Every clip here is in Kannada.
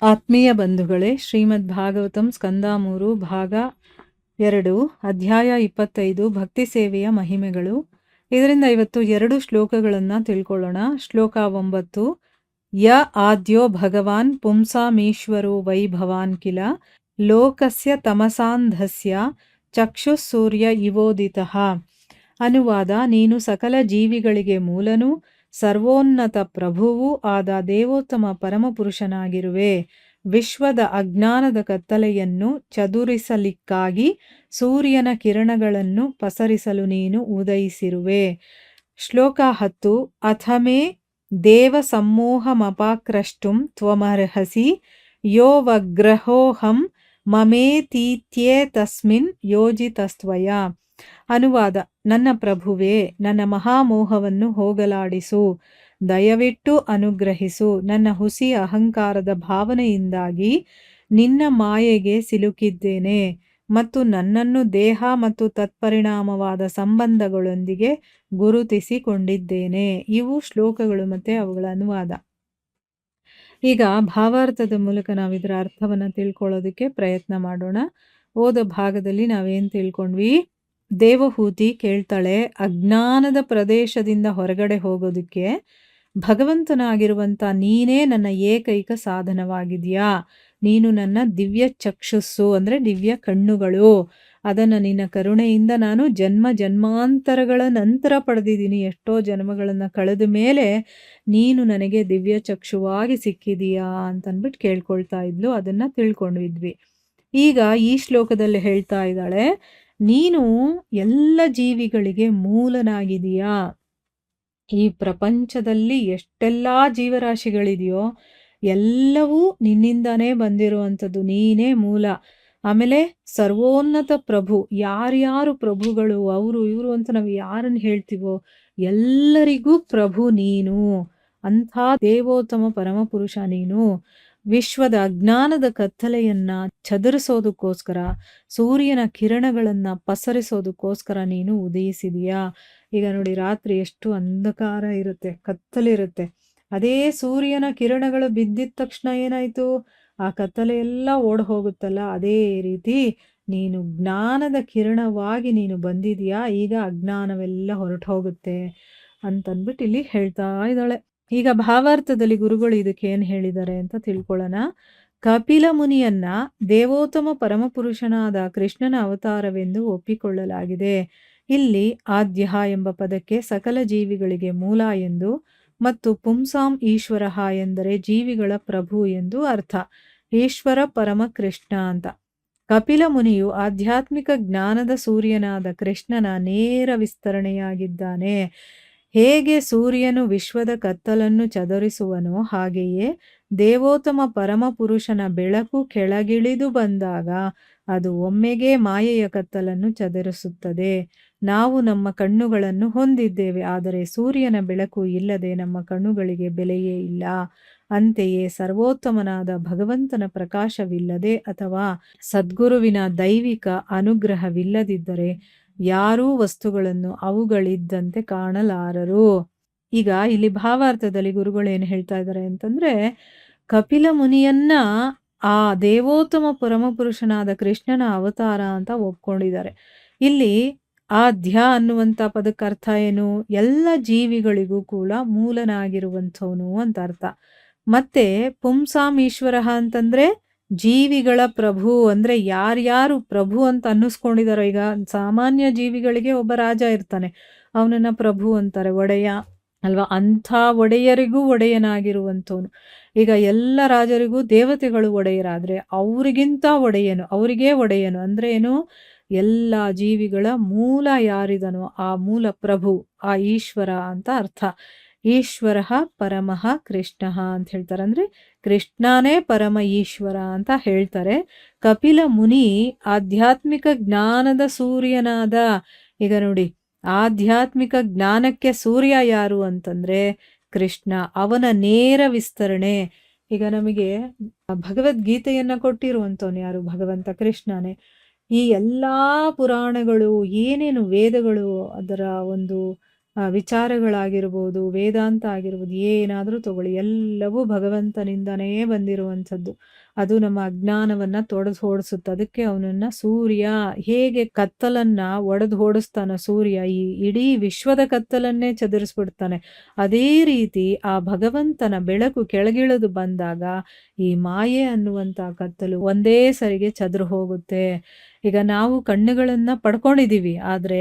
ಆತ್ಮೀಯ ಬಂಧುಗಳೇ, ಶ್ರೀಮದ್ ಭಾಗವತಂ ಸ್ಕಂದ 3 ಭಾಗ 2 ಅಧ್ಯಾಯ 25 ಭಕ್ತಿ ಸೇವೆಯ ಮಹಿಮೆಗಳು. ಇದರಿಂದ ಇವತ್ತು 2 ಶ್ಲೋಕಗಳನ್ನು ತಿಳ್ಕೊಳ್ಳೋಣ. ಶ್ಲೋಕ 9. ಯ ಆದ್ಯೋ ಭಗವಾನ್ ಪುಂಸಾಮೀಶ್ವರೋ ವೈ ಭವಾನ್ ಕಿಲ ಲೋಕಸ್ಯ ತಮಸಾಂಧಸ್ಯ ಚಕ್ಷುಃ ಸೂರ್ಯ ಇವೋದಿತಃ. ಅನುವಾದ: ನೀನು ಸಕಲ ಜೀವಿಗಳಿಗೆ ಮೂಲನೂ ಸರ್ವೋನ್ನತ ಪ್ರಭುವೂ ಆದ ದೇವೋತ್ತಮ ಪರಮಪುರುಷನಾಗಿರುವೆ. ವಿಶ್ವದ ಅಜ್ಞಾನದ ಕತ್ತಲೆಯನ್ನು ಚದುರಿಸಲಿಕ್ಕಾಗಿ ಸೂರ್ಯನ ಕಿರಣಗಳನ್ನು ಪಸರಿಸಲು ನೀನು ಉದಯಿಸಿರುವೆ. ಶ್ಲೋಕ 10. ಅಥಮೇ ದೇವ ಸಮ್ಮೋಹಮಪಾಕ್ರಷ್ಟುಂ ತ್ವಮರ್ಹಸಿ ಯೋವಗ್ರಹೋಹಂ ಮಮೇತೀತ್ಯೇ ತಸ್ಮಿನ್ ಯೋಜಿತಸ್ತ್ವಯ. ಅನುವಾದ: ನನ್ನ ಪ್ರಭುವೇ, ನನ್ನ ಮಹಾಮೋಹವನ್ನು ಹೋಗಲಾಡಿಸು, ದಯವಿಟ್ಟು ಅನುಗ್ರಹಿಸು. ನನ್ನ ಹುಸಿ ಅಹಂಕಾರದ ಭಾವನೆಯಿಂದಾಗಿ ನಿನ್ನ ಮಾಯೆಗೆ ಸಿಲುಕಿದ್ದೇನೆ ಮತ್ತು ನನ್ನನ್ನು ದೇಹ ಮತ್ತು ತತ್ಪರಿಣಾಮವಾದ ಸಂಬಂಧಗಳೊಂದಿಗೆ ಗುರುತಿಸಿಕೊಂಡಿದ್ದೇನೆ. ಇವು ಶ್ಲೋಕಗಳು ಮತ್ತು ಅವುಗಳ ಅನುವಾದ. ಈಗ ಭಾವಾರ್ಥದ ಮೂಲಕ ನಾವು ಇದರ ಅರ್ಥವನ್ನು ತಿಳ್ಕೊಳ್ಳೋದಕ್ಕೆ ಪ್ರಯತ್ನ ಮಾಡೋಣ. ಓದ ಭಾಗದಲ್ಲಿ ನಾವೇನು ತಿಳ್ಕೊಂಡ್ವಿ? ದೇವಹೂತಿ ಕೇಳ್ತಾಳೆ, ಅಜ್ಞಾನದ ಪ್ರದೇಶದಿಂದ ಹೊರಗಡೆ ಹೋಗೋದಕ್ಕೆ ಭಗವಂತನಾಗಿರುವಂಥ ನೀನೇ ನನ್ನ ಏಕೈಕ ಸಾಧನವಾಗಿದೆಯಾ. ನೀನು ನನ್ನ ದಿವ್ಯ ಚಕ್ಷುಸ್ಸು, ಅಂದರೆ ದಿವ್ಯ ಕಣ್ಣುಗಳು. ಅದನ್ನು ನಿನ್ನ ಕರುಣೆಯಿಂದ ನಾನು ಜನ್ಮ ಜನ್ಮಾಂತರಗಳ ನಂತರ ಪಡೆದಿದ್ದೀನಿ. ಎಷ್ಟೋ ಜನ್ಮಗಳನ್ನು ಕಳೆದ ಮೇಲೆ ನೀನು ನನಗೆ ದಿವ್ಯ ಚಕ್ಷುವಾಗಿ ಸಿಕ್ಕಿದೀಯಾ ಅಂತಂದ್ಬಿಟ್ಟು ಕೇಳ್ಕೊಳ್ತಾ ಇದ್ಲು. ಅದನ್ನು ತಿಳ್ಕೊಂಡಿದ್ವಿ. ಈಗ ಈ ಶ್ಲೋಕದಲ್ಲಿ ಹೇಳ್ತಾ ಇದ್ದಾಳೆ, ನೀನು ಎಲ್ಲ ಜೀವಿಗಳಿಗೆ ಮೂಲನಾಗಿದೆಯಾ. ಈ ಪ್ರಪಂಚದಲ್ಲಿ ಎಷ್ಟೆಲ್ಲ ಜೀವರಾಶಿಗಳಿದೆಯೋ ಎಲ್ಲವೂ ನಿನ್ನಿಂದಾನೇ ಬಂದಿರುವಂಥದ್ದು, ನೀನೇ ಮೂಲ. ಆಮೇಲೆ ಸರ್ವೋನ್ನತ ಪ್ರಭು, ಯಾರ್ಯಾರು ಪ್ರಭುಗಳು ಅವರು ಇವರು ಅಂತ ನಾವು ಯಾರನ್ನು ಹೇಳ್ತೀವೋ ಎಲ್ಲರಿಗೂ ಪ್ರಭು ನೀನು. ಅಂಥ ದೇವೋತ್ತಮ ಪರಮಪುರುಷ ನೀನು. ವಿಶ್ವದ ಅಜ್ಞಾನದ ಕತ್ತಲೆಯನ್ನ ಚದುರಿಸೋದಕ್ಕೋಸ್ಕರ, ಸೂರ್ಯನ ಕಿರಣಗಳನ್ನ ಪಸರಿಸೋದಕ್ಕೋಸ್ಕರ ನೀನು ಉದಯಿಸಿದೀಯಾ. ಈಗ ನೋಡಿ, ರಾತ್ರಿ ಎಷ್ಟು ಅಂಧಕಾರ ಇರುತ್ತೆ, ಕತ್ತಲಿರುತ್ತೆ. ಅದೇ ಸೂರ್ಯನ ಕಿರಣಗಳು ಬಿದ್ದಿದ ತಕ್ಷಣ ಏನಾಯ್ತು? ಆ ಕತ್ತಲೆ ಎಲ್ಲ ಓಡ್ ಹೋಗುತ್ತಲ್ಲ. ಅದೇ ರೀತಿ ನೀನು ಜ್ಞಾನದ ಕಿರಣವಾಗಿ ನೀನು ಬಂದಿದೀಯಾ. ಈಗ ಅಜ್ಞಾನವೆಲ್ಲ ಹೊರಟು ಹೋಗುತ್ತೆ ಅಂತಂದ್ಬಿಟ್ಟು ಇಲ್ಲಿ ಹೇಳ್ತಾ ಇದ್ದಾಳೆ. ಈಗ ಭಾವಾರ್ಥದಲ್ಲಿ ಗುರುಗಳು ಇದಕ್ಕೆ ಏನು ಹೇಳಿದ್ದಾರೆ ಅಂತ ತಿಳ್ಕೊಳ್ಳೋಣ. ಕಪಿಲ ಮುನಿಯನ್ನ ದೇವೋತ್ತಮ ಪರಮಪುರುಷನಾದ ಕೃಷ್ಣನ ಅವತಾರವೆಂದು ಒಪ್ಪಿಕೊಳ್ಳಲಾಗಿದೆ. ಇಲ್ಲಿ ಆದ್ಯ ಎಂಬ ಪದಕ್ಕೆ ಸಕಲ ಜೀವಿಗಳಿಗೆ ಮೂಲ ಎಂದು ಮತ್ತು ಪುಂಸಾಂ ಈಶ್ವರ ಎಂದರೆ ಜೀವಿಗಳ ಪ್ರಭು ಎಂದು ಅರ್ಥ. ಈಶ್ವರ ಪರಮ ಕೃಷ್ಣ ಅಂತ. ಕಪಿಲ ಮುನಿಯು ಆಧ್ಯಾತ್ಮಿಕ ಜ್ಞಾನದ ಸೂರ್ಯನಾದ ಕೃಷ್ಣನ ನೇರ ವಿಸ್ತರಣೆಯಾಗಿದ್ದಾನೆ. ಹೇಗೆ ಸೂರ್ಯನು ವಿಶ್ವದ ಕತ್ತಲನ್ನು ಚದುರಿಸುವನೋ ಹಾಗೆಯೇ ದೇವೋತ್ತಮ ಪರಮಪುರುಷನ ಬೆಳಕು ಕೆಳಗಿಳಿದು ಬಂದಾಗ ಅದು ಒಮ್ಮೆಗೆ ಮಾಯೆಯ ಕತ್ತಲನ್ನು ಚದುರಿಸುತ್ತದೆ. ನಾವು ನಮ್ಮ ಕಣ್ಣುಗಳನ್ನು ಹೊಂದಿದ್ದೇವೆ, ಆದರೆ ಸೂರ್ಯನ ಬೆಳಕು ಇಲ್ಲದೆ ನಮ್ಮ ಕಣ್ಣುಗಳಿಗೆ ಬೆಲೆಯೇ ಇಲ್ಲ. ಅಂತೆಯೇ ಸರ್ವೋತ್ತಮನಾದ ಭಗವಂತನ ಪ್ರಕಾಶವಿಲ್ಲದೆ ಅಥವಾ ಸದ್ಗುರುವಿನ ದೈವಿಕ ಅನುಗ್ರಹವಿಲ್ಲದಿದ್ದರೆ ಯಾರೂ ವಸ್ತುಗಳನ್ನು ಅವುಗಳಿದ್ದಂತೆ ಕಾಣಲಾರರು. ಈಗ ಇಲ್ಲಿ ಭಾವಾರ್ಥದಲ್ಲಿ ಗುರುಗಳು ಏನು ಹೇಳ್ತಾ ಇದ್ದಾರೆ ಅಂತಂದ್ರೆ, ಕಪಿಲ ಮುನಿಯನ್ನ ಆ ದೇವೋತ್ತಮ ಪರಮಪುರುಷನಾದ ಕೃಷ್ಣನ ಅವತಾರ ಅಂತ ಒಪ್ಕೊಂಡಿದ್ದಾರೆ. ಇಲ್ಲಿ ಆದ್ಯ ಅನ್ನುವಂಥ ಪದಕ್ಕೆ ಅರ್ಥ ಏನು? ಎಲ್ಲ ಜೀವಿಗಳಿಗೂ ಕೂಡ ಮೂಲನಾಗಿರುವಂಥವನು ಅಂತ ಅರ್ಥ. ಮತ್ತೆ ಪುಂಸಾಂ ಈಶ್ವರ ಅಂತಂದ್ರೆ ಜೀವಿಗಳ ಪ್ರಭು, ಅಂದ್ರೆ ಯಾರ್ಯಾರು ಪ್ರಭು ಅಂತ ಅನ್ನಿಸ್ಕೊಂಡಿದಾರೋ. ಈಗ ಸಾಮಾನ್ಯ ಜೀವಿಗಳಿಗೆ ಒಬ್ಬ ರಾಜ ಇರ್ತಾನೆ, ಅವನನ್ನ ಪ್ರಭು ಅಂತಾರೆ, ಒಡೆಯ ಅಲ್ವಾ. ಅಂಥ ಒಡೆಯರಿಗೂ ಒಡೆಯನಾಗಿರುವಂಥವನು. ಈಗ ಎಲ್ಲ ರಾಜರಿಗೂ ದೇವತೆಗಳು ಒಡೆಯರಾದ್ರೆ ಅವರಿಗಿಂತ ಒಡೆಯನು, ಅವರಿಗೇ ಒಡೆಯನು ಅಂದ್ರೆ ಏನು? ಎಲ್ಲ ಜೀವಿಗಳ ಮೂಲ ಯಾರಿದನೋ ಆ ಮೂಲ ಪ್ರಭು, ಆ ಈಶ್ವರ ಅಂತ ಅರ್ಥ. ಈಶ್ವರ ಪರಮಃ ಕೃಷ್ಣ ಅಂತ ಹೇಳ್ತಾರೆ, ಅಂದ್ರೆ ಕೃಷ್ಣನೇ ಪರಮ ಈಶ್ವರ ಅಂತ ಹೇಳ್ತಾರೆ. ಕಪಿಲ ಮುನಿ ಆಧ್ಯಾತ್ಮಿಕ ಜ್ಞಾನದ ಸೂರ್ಯನಾದ. ಈಗ ನೋಡಿ, ಆಧ್ಯಾತ್ಮಿಕ ಜ್ಞಾನಕ್ಕೆ ಸೂರ್ಯ ಯಾರು ಅಂತಂದ್ರೆ ಕೃಷ್ಣ, ಅವನ ನೇರ ವಿಸ್ತರಣೆ. ಈಗ ನಮಗೆ ಭಗವದ್ಗೀತೆಯನ್ನ ಕೊಟ್ಟಿರುವಂಥವನು ಯಾರು? ಭಗವಂತ ಕೃಷ್ಣನೇ. ಈ ಎಲ್ಲ ಪುರಾಣಗಳು, ಏನೇನು ವೇದಗಳು, ಅದರ ಒಂದು ವಿಚಾರಗಳಾಗಿರ್ಬೋದು, ವೇದಾಂತ ಆಗಿರ್ಬೋದು, ಏನಾದರೂ ತಗೊಳ್ಳಿ, ಎಲ್ಲವೂ ಭಗವಂತನಿಂದನೇ ಬಂದಿರುವಂಥದ್ದು. ಅದು ನಮ್ಮ ಅಜ್ಞಾನವನ್ನು ಓಡಿಸುತ್ತೆ. ಅದಕ್ಕೆ ಅವನನ್ನು ಸೂರ್ಯ ಹೇಗೆ ಕತ್ತಲನ್ನು ಓಡಿಸ್ತಾನೋ ಸೂರ್ಯ, ಈ ಇಡೀ ವಿಶ್ವದ ಕತ್ತಲನ್ನೇ ಚದುರಿಸ್ಬಿಡ್ತಾನೆ, ಅದೇ ರೀತಿ ಆ ಭಗವಂತನ ಬೆಳಕು ಕೆಳಗಿಳಿದು ಬಂದಾಗ ಈ ಮಾಯೆ ಅನ್ನುವಂಥ ಕತ್ತಲು ಒಂದೇ ಸರಿಗೆ ಚದುರು ಹೋಗುತ್ತೆ. ಈಗ ನಾವು ಕಣ್ಣುಗಳನ್ನು ಪಡ್ಕೊಂಡಿದ್ದೀವಿ, ಆದರೆ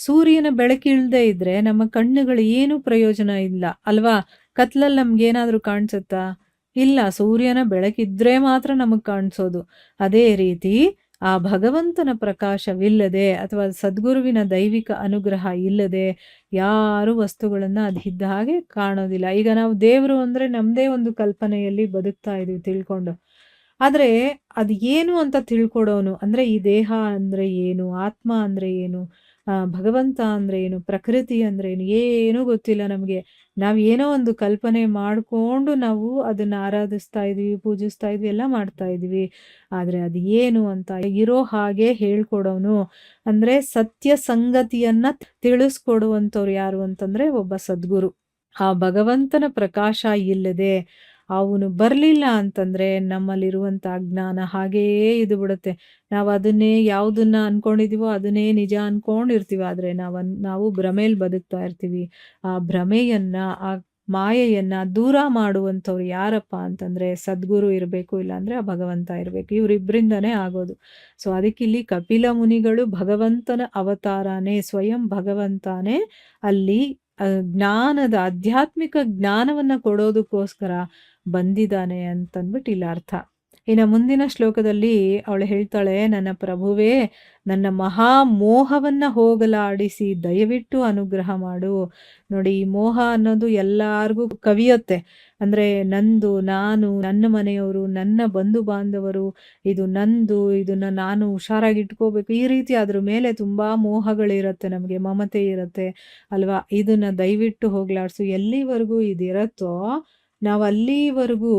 ಸೂರ್ಯನ ಬೆಳಕಿಳ್ದೇ ಇದ್ರೆ ನಮ್ಮ ಕಣ್ಣುಗಳು ಏನು ಪ್ರಯೋಜನ ಇಲ್ಲ ಅಲ್ವಾ? ಕತ್ಲಲ್ಲಿ ನಮ್ಗೇನಾದರೂ ಕಾಣಿಸುತ್ತಾ? ಇಲ್ಲ, ಸೂರ್ಯನ ಬೆಳಕಿದ್ರೆ ಮಾತ್ರ ನಮಗೆ ಕಾಣಿಸೋದು. ಅದೇ ರೀತಿ ಆ ಭಗವಂತನ ಪ್ರಕಾಶವಿಲ್ಲದೆ ಅಥವಾ ಸದ್ಗುರುವಿನ ದೈವಿಕ ಅನುಗ್ರಹ ಇಲ್ಲದೆ ಯಾರು ವಸ್ತುಗಳನ್ನು ಅದಿದ್ದ ಹಾಗೆ ಕಾಣೋದಿಲ್ಲ. ಈಗ ನಾವು ದೇವರು ಅಂದರೆ ನಮ್ಮದೇ ಒಂದು ಕಲ್ಪನೆಯಲ್ಲಿ ಬದುಕ್ತಾ ಇದೀವಿ ತಿಳ್ಕೊಂಡು. ಆದರೆ ಅದು ಏನು ಅಂತ ತಿಳ್ಕೊಡೋನು, ಅಂದರೆ ಈ ದೇಹ ಅಂದರೆ ಏನು, ಆತ್ಮ ಅಂದರೆ ಏನು, ಭಗವಂತ ಅಂದರೆ ಏನು, ಪ್ರಕೃತಿ ಅಂದರೆ ಏನು, ಏನೂ ಗೊತ್ತಿಲ್ಲ ನಮಗೆ. ನಾವು ಏನೋ ಒಂದು ಕಲ್ಪನೆ ಮಾಡಿಕೊಂಡು ನಾವು ಅದನ್ನು ಆರಾಧಿಸ್ತಾ ಇದ್ದೀವಿ, ಪೂಜಿಸ್ತಾ ಇದ್ವಿ, ಎಲ್ಲ ಮಾಡ್ತಾ ಇದ್ದೀವಿ. ಆದರೆ ಅದು ಏನು ಅಂತ ಇರೋ ಹಾಗೆ ಹೇಳ್ಕೊಡೋನು, ಅಂದರೆ ಸತ್ಯ ಸಂಗತಿಯನ್ನು ತಿಳಿಸ್ಕೊಡುವಂಥವ್ರು ಯಾರು ಅಂತಂದರೆ ಒಬ್ಬ ಸದ್ಗುರು. ಆ ಭಗವಂತನ ಪ್ರಕಾಶ ಇಲ್ಲದೆ ಅವನು ಬರಲಿಲ್ಲ ಅಂತಂದರೆ ನಮ್ಮಲ್ಲಿರುವಂಥ ಅಜ್ಞಾನ ಹಾಗೆಯೇ ಇದು ಬಿಡುತ್ತೆ. ನಾವು ಅದನ್ನೇ ಯಾವುದನ್ನ ಅಂದ್ಕೊಂಡಿದ್ದೀವೋ ಅದನ್ನೇ ನಿಜ ಅಂದ್ಕೊಂಡಿರ್ತೀವಿ, ಆದರೆ ನಾವು ಭ್ರಮೇಲಿ ಬದುಕ್ತಾ ಇರ್ತೀವಿ. ಆ ಭ್ರಮೆಯನ್ನು, ಆ ಮಾಯೆಯನ್ನು ದೂರ ಮಾಡುವಂಥವ್ರು ಯಾರಪ್ಪ ಅಂತಂದರೆ ಸದ್ಗುರು ಇರಬೇಕು, ಇಲ್ಲಾಂದರೆ ಆ ಭಗವಂತ ಇರಬೇಕು. ಇವರಿಬ್ಬರಿಂದನೇ ಆಗೋದು. ಸೊ ಅದಕ್ಕಿಲ್ಲಿ ಕಪಿಲ ಮುನಿಗಳು ಭಗವಂತನ ಅವತಾರನೇ, ಸ್ವಯಂ ಭಗವಂತನೇ ಅಲ್ಲಿ ಜ್ಞಾನದ ಆಧ್ಯಾತ್ಮಿಕ ಜ್ಞಾನವನ್ನು ಕೊಡೋದಕ್ಕೋಸ್ಕರ ಬಂದಿದ್ದಾನೆ ಅಂತಂದ್ಬಿಟ್ಟು ಇಲ್ಲಿ ಅರ್ಥ. ಇನ್ನು ಮುಂದಿನ ಶ್ಲೋಕದಲ್ಲಿ ಅವಳು ಹೇಳ್ತಾಳೆ, ನನ್ನ ಪ್ರಭುವೇ, ನನ್ನ ಮಹಾಮೋಹವನ್ನು ಹೋಗಲಾಡಿಸಿ ದಯವಿಟ್ಟು ಅನುಗ್ರಹ ಮಾಡು. ನೋಡಿ, ಈ ಮೋಹ ಅನ್ನೋದು ಎಲ್ಲರಿಗೂ ಕವಿಯುತ್ತೆ. ಅಂದರೆ ನಂದು, ನಾನು, ನನ್ನ ಮನೆಯವರು, ನನ್ನ ಬಂಧು ಬಾಂಧವರು, ಇದು ನಂದು, ಇದನ್ನು ನಾನು ಹುಷಾರಾಗಿ ಇಟ್ಕೋಬೇಕು, ಈ ರೀತಿ ಅದ್ರ ಮೇಲೆ ತುಂಬ ಮೋಹಗಳಿರುತ್ತೆ, ನಮಗೆ ಮಮತೆ ಇರುತ್ತೆ ಅಲ್ವಾ? ಇದನ್ನು ದಯವಿಟ್ಟು ಹೋಗಲಾಡಿಸು. ಎಲ್ಲಿವರೆಗೂ ಇದಿರತ್ತೋ ನಾವು ಅಲ್ಲಿವರೆಗೂ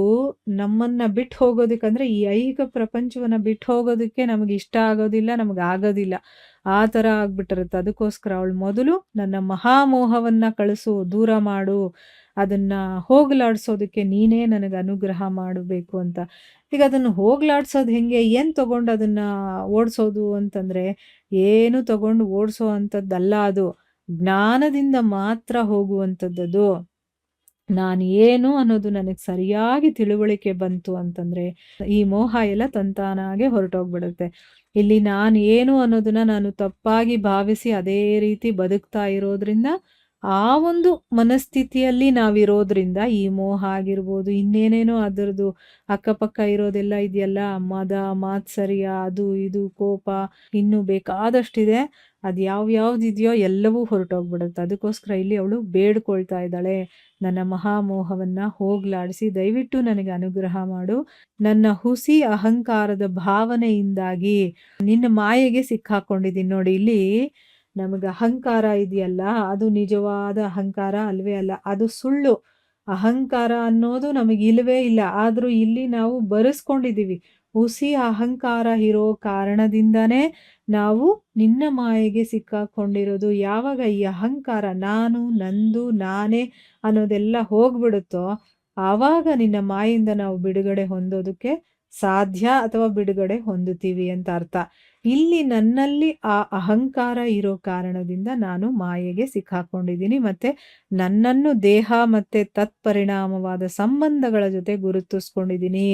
ನಮ್ಮನ್ನು ಬಿಟ್ಟು ಹೋಗೋದಕ್ಕಂದರೆ ಈ ಐಹಿಕ ಪ್ರಪಂಚವನ್ನು ಬಿಟ್ಟು ಹೋಗೋದಕ್ಕೆ ನಮಗೆ ಇಷ್ಟ ಆಗೋದಿಲ್ಲ, ನಮಗೆ ಆಗೋದಿಲ್ಲ. ಆ ಥರ ಆಗ್ಬಿಟ್ಟಿರುತ್ತೆ. ಅದಕ್ಕೋಸ್ಕರ ಅವಳು ಮೊದಲು ನನ್ನ ಮಹಾಮೋಹವನ್ನು ಕಳಿಸು, ದೂರ ಮಾಡು, ಅದನ್ನು ಹೋಗಲಾಡಿಸೋದಕ್ಕೆ ನೀನೇ ನನಗೆ ಅನುಗ್ರಹ ಮಾಡಬೇಕು ಅಂತ. ಈಗ ಅದನ್ನು ಹೋಗಲಾಡ್ಸೋದು ಹೆಂಗೆ, ಏನು ತೊಗೊಂಡು ಅದನ್ನು ಓಡಿಸೋದು ಅಂತಂದರೆ ಏನು ತೊಗೊಂಡು ಓಡಿಸೋ ಅಂಥದ್ದಲ್ಲ, ಅದು ಜ್ಞಾನದಿಂದ ಮಾತ್ರ ಹೋಗುವಂಥದ್ದು. ನಾನು ಏನು ಅನ್ನೋದು ನನಗೆ ಸರಿಯಾಗಿ ತಿಳುವಳಿಕೆ ಬಂತು ಅಂತಂದರೆ ಈ ಮೋಹ ಎಲ್ಲ ತಂತಾನಾಗೆ ಹೊರಟೋಗ್ಬಿಡುತ್ತೆ. ಇಲ್ಲಿ ನಾನು ಏನು ಅನ್ನೋದನ್ನು ನಾನು ತಪ್ಪಾಗಿ ಭಾವಿಸಿ ಅದೇ ರೀತಿ ಬದುಕ್ತಾ ಇರೋದ್ರಿಂದ, ಆ ಒಂದು ಮನಸ್ಥಿತಿಯಲ್ಲಿ ನಾವಿರೋದ್ರಿಂದ ಈ ಮೋಹ ಆಗಿರ್ಬೋದು, ಇನ್ನೇನೇನೋ ಅದರದ್ದು ಅಕ್ಕಪಕ್ಕ ಇರೋದೆಲ್ಲ ಇದೆಯಲ್ಲ, ಮದ ಮಾತ್ಸರ್ಯ, ಅದು ಇದು ಕೋಪ, ಇನ್ನೂ ಬೇಕಾದಷ್ಟಿದೆ, ಅದು ಯಾವ್ಯಾವ್ದಿದೆಯೋ ಎಲ್ಲವೂ ಹೊರಟೋಗ್ಬಿಡುತ್ತೆ. ಅದಕ್ಕೋಸ್ಕರ ಇಲ್ಲಿ ಅವಳು ಬೇಡ್ಕೊಳ್ತಾ ಇದ್ದಾಳೆ, ನನ್ನ ಮಹಾಮೋಹವನ್ನು ಹೋಗಲಾಡಿಸಿ ದಯವಿಟ್ಟು ನನಗೆ ಅನುಗ್ರಹ ಮಾಡು. ನನ್ನ ಹುಸಿ ಅಹಂಕಾರದ ಭಾವನೆಯಿಂದಾಗಿ ನಿನ್ನ ಮಾಯೆಗೆ ಸಿಕ್ಕಾಕೊಂಡಿದ್ದೀನಿ. ನೋಡಿ, ಇಲ್ಲಿ ನಮಗೆ ಅಹಂಕಾರ ಇದೆಯಲ್ಲ, ಅದು ನಿಜವಾದ ಅಹಂಕಾರ ಅಲ್ವೇ ಅಲ್ಲ, ಅದು ಸುಳ್ಳು. ಅಹಂಕಾರ ಅನ್ನೋದು ನಮಗಿಲ್ವೇ ಇಲ್ಲ, ಆದರೂ ಇಲ್ಲಿ ನಾವು ಬರೆಸ್ಕೊಂಡಿದ್ದೀವಿ. ಹುಸಿ ಅಹಂಕಾರ ಇರೋ ಕಾರಣದಿಂದನೇ ನಾವು ನಿನ್ನ ಮಾಯೆಗೆ ಸಿಕ್ಕಾಕೊಂಡಿರೋದು. ಯಾವಾಗ ಈ ಅಹಂಕಾರ, ನಾನು, ನಂದು, ನಾನೇ ಅನ್ನೋದೆಲ್ಲ ಹೋಗ್ಬಿಡುತ್ತೋ ಆವಾಗ ನಿನ್ನ ಮಾಯಿಂದ ನಾವು ಬಿಡುಗಡೆ ಹೊಂದೋದಕ್ಕೆ ಸಾಧ್ಯ ಅಥವಾ ಬಿಡುಗಡೆ ಹೊಂದುತ್ತೀವಿ ಅಂತ ಅರ್ಥ. ಇಲ್ಲಿ ನನ್ನಲ್ಲಿ ಆ ಅಹಂಕಾರ ಇರೋ ಕಾರಣದಿಂದ ನಾನು ಮಾಯೆಗೆ ಸಿಕ್ಕಾಕೊಂಡಿದ್ದೀನಿ, ಮತ್ತು ನನ್ನನ್ನು ದೇಹ ಮತ್ತು ತತ್ಪರಿಣಾಮವಾದ ಸಂಬಂಧಗಳ ಜೊತೆ ಗುರುತಿಸ್ಕೊಂಡಿದ್ದೀನಿ.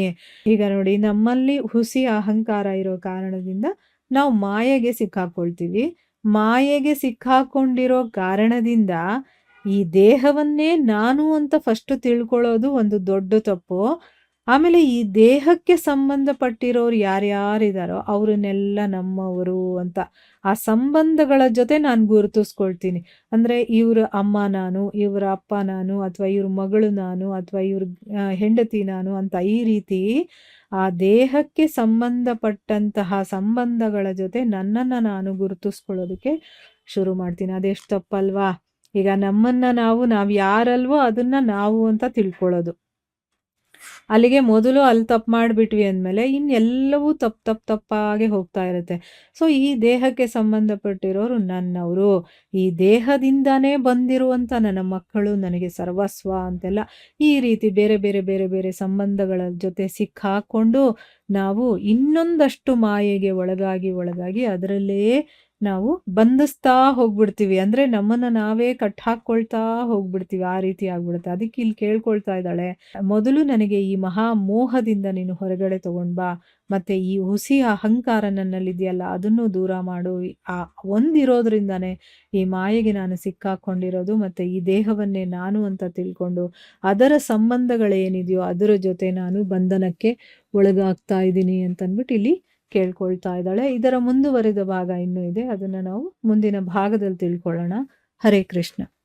ಈಗ ನೋಡಿ, ನಮ್ಮಲ್ಲಿ ಹುಸಿ ಅಹಂಕಾರ ಇರೋ ಕಾರಣದಿಂದ ನಾವು ಮಾಯೆಗೆ ಸಿಕ್ಕಾಕೊಳ್ತೀವಿ. ಮಾಯೆಗೆ ಸಿಕ್ಕಾಕೊಂಡಿರೋ ಕಾರಣದಿಂದ ಈ ದೇಹವನ್ನೇ ನಾನು ಅಂತ ಫಸ್ಟ್ ತಿಳ್ಕೊಳ್ಳೋದು ಒಂದು ದೊಡ್ಡ ತಪ್ಪು. ಆಮೇಲೆ ಈ ದೇಹಕ್ಕೆ ಸಂಬಂಧಪಟ್ಟಿರೋರು ಯಾರ್ಯಾರಿದಾರೋ ಅವ್ರನ್ನೆಲ್ಲ ನಮ್ಮವರು ಅಂತ ಆ ಸಂಬಂಧಗಳ ಜೊತೆ ನಾನು ಗುರುತಿಸ್ಕೊಳ್ತೀನಿ. ಅಂದರೆ ಇವ್ರ ಅಮ್ಮ ನಾನು, ಇವರ ಅಪ್ಪ ನಾನು, ಅಥವಾ ಇವ್ರ ಮಗಳು ನಾನು, ಅಥವಾ ಇವ್ರ ಹೆಂಡತಿ ನಾನು ಅಂತ ಈ ರೀತಿ ಆ ದೇಹಕ್ಕೆ ಸಂಬಂಧಪಟ್ಟಂತಹ ಸಂಬಂಧಗಳ ಜೊತೆ ನನ್ನನ್ನು ನಾನು ಗುರುತಿಸ್ಕೊಳ್ಳೋದಕ್ಕೆ ಶುರು ಮಾಡ್ತೀನಿ. ಅದೆಷ್ಟು ತಪ್ಪಲ್ವಾ? ಈಗ ನಮ್ಮನ್ನು ನಾವು ಯಾರಲ್ವೋ ಅದನ್ನು ನಾವು ಅಂತ ತಿಳ್ಕೊಳ್ಳೋದು. ಅಲ್ಲಿಗೆ ಮೊದಲು ಅಲ್ಲಿ ತಪ್ಪು ಮಾಡಿಬಿಟ್ವಿ ಅಂದಮೇಲೆ ಇನ್ನೆಲ್ಲವೂ ತಪ್ಪಾಗೆ ಹೋಗ್ತಾ ಇರುತ್ತೆ. ಸೊ ಈ ದೇಹಕ್ಕೆ ಸಂಬಂಧಪಟ್ಟಿರೋರು ನನ್ನವರು. ಈ ದೇಹದಿಂದಾನೇ ಬಂದಿರುವಂಥ ನನ್ನ ಮಕ್ಕಳು ನನಗೆ ಸರ್ವಸ್ವ ಅಂತೆಲ್ಲ ಈ ರೀತಿ ಬೇರೆ ಸಂಬಂಧಗಳ ಜೊತೆ ಸಿಕ್ಕಾಕೊಂಡು ನಾವು ಇನ್ನೊಂದಷ್ಟು ಮಾಯೆಗೆ ಒಳಗಾಗಿ ಅದರಲ್ಲೇ ನಾವು ಬಂಧಿಸ್ತಾ ಹೋಗ್ಬಿಡ್ತೀವಿ. ಅಂದ್ರೆ ನಮ್ಮನ್ನ ನಾವೇ ಕಟ್ಟಾಕ್ಕೊಳ್ತಾ ಹೋಗ್ಬಿಡ್ತೀವಿ. ಆ ರೀತಿ ಆಗ್ಬಿಡುತ್ತೆ. ಅದಕ್ಕೆ ಇಲ್ಲಿ ಕೇಳ್ಕೊಳ್ತಾ ಇದ್ದಾಳೆ, ಮೊದಲು ನನಗೆ ಈ ಮಹಾ ಮೋಹದಿಂದ ನೀನು ಹೊರಗಡೆ ತಗೊಂಡ್ ಬಾ. ಮತ್ತೆ ಈ ಹುಸಿ ಅಹಂಕಾರ ನನ್ನಲ್ಲಿದೆಯಲ್ಲ ಅದನ್ನು ದೂರ ಮಾಡು. ಆ ಒಂದಿರೋದ್ರಿಂದಾನೇ ಈ ಮಾಯೆಗೆ ನಾನು ಸಿಕ್ಕಾಕೊಂಡಿರೋದು. ಮತ್ತೆ ಈ ದೇಹವನ್ನೇ ನಾನು ಅಂತ ತಿಳ್ಕೊಂಡು ಅದರ ಸಂಬಂಧಗಳೇನಿದೆಯೋ ಅದರ ಜೊತೆ ನಾನು ಬಂಧನಕ್ಕೆ ಒಳಗಾಗ್ತಾ ಇದ್ದೀನಿ ಅಂತಂದ್ಬಿಟ್ಟು ಇಲ್ಲಿ ಕೇಳ್ಕೊಳ್ತಾ ಇದ್ದಾಳೆ. ಇದರ ಮುಂದುವರಿದ ಭಾಗ ಇನ್ನೂ ಇದೆ. ಅದನ್ನ ನಾವು ಮುಂದಿನ ಭಾಗದಲ್ಲಿ ತಿಳ್ಕೊಳ್ಳೋಣ. ಹರೇ ಕೃಷ್ಣ.